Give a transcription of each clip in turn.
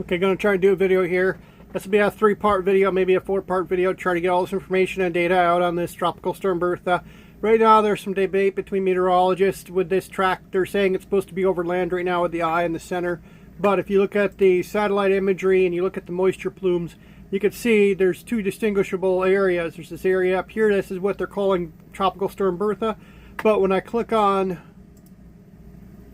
Okay, going to try and do a video here. This will be a 3-part video, maybe a 4-part video, try to get all this information and data out on this tropical storm Bertha. Right now there's some debate between meteorologists with this track. They're saying it's supposed to be over land right now with the eye in the center. But if you look at the satellite imagery and you look at the moisture plumes, you can see there's two distinguishable areas. There's this area up here, this is what they're calling tropical storm Bertha. But when I click on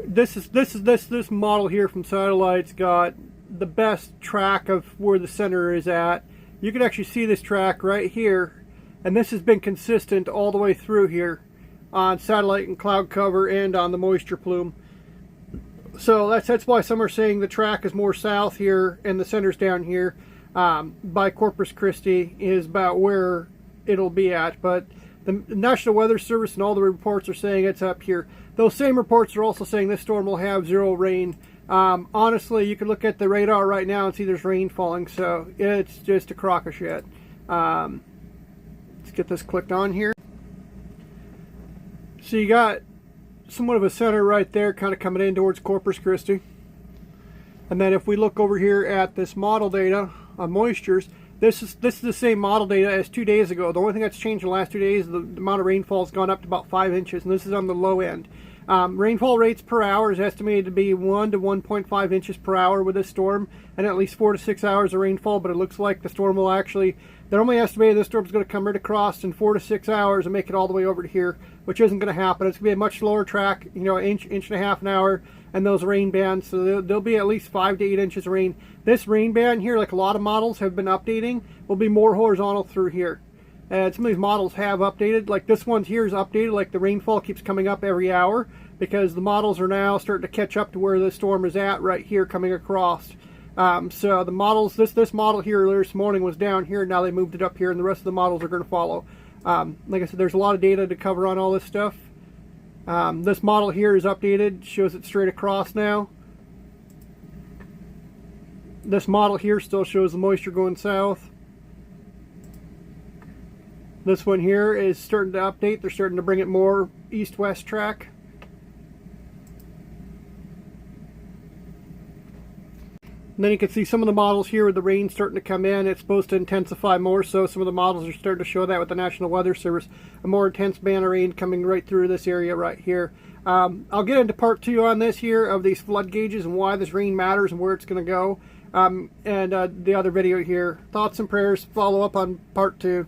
this model here from satellites got the best track of where the center is at. You can actually see this track right here, and this has been consistent all the way through here on satellite and cloud cover and on the moisture plume. So that's why some are saying the track is more south here and the center's down here by Corpus Christi is about where it'll be at. But the National Weather Service and all the reports are saying it's up here. Those same reports are also saying this storm will have 0 rain. Honestly, you can look at the radar right now and see there's rain falling, so it's just a crock of shit. Let's get this clicked on here. So you got somewhat of a center right there kind of coming in towards Corpus Christi. And then if we look over here at this model data on moistures, this is the same model data as 2 days ago. The only thing that's changed in the last 2 days is the amount of rainfall has gone up to about 5 inches, and this is on the low end. Rainfall rates per hour is estimated to be 1 to 1.5 inches per hour with this storm, and at least 4 to 6 hours of rainfall. But it looks like the storm will actually, they're only estimating this storm's going to come right across in 4 to 6 hours and make it all the way over to here, which isn't going to happen. It's going to be a much slower track, you know, inch and a half an hour, and those rain bands, so there'll be at least 5 to 8 inches of rain. This rain band here, like a lot of models have been updating, will be more horizontal through here. And some of these models have updated, like this one here is updated, like the rainfall keeps coming up every hour because the models are now starting to catch up to where the storm is at right here coming across. So the models, this model here earlier this morning was down here, now they moved it up here, and the rest of the models are going to follow. Like I said, there's a lot of data to cover on all this stuff. This model here is updated, shows it straight across now. This model here still shows the moisture going south. This one here is starting to update. They're starting to bring it more east-west track. And then you can see some of the models here with the rain starting to come in. It's supposed to intensify more, so some of the models are starting to show that with the National Weather Service. A more intense band of rain coming right through this area right here. I'll get into part 2 on this here of these flood gauges and why this rain matters and where it's going to go. And the other video here. Thoughts and prayers. Follow up on part 2.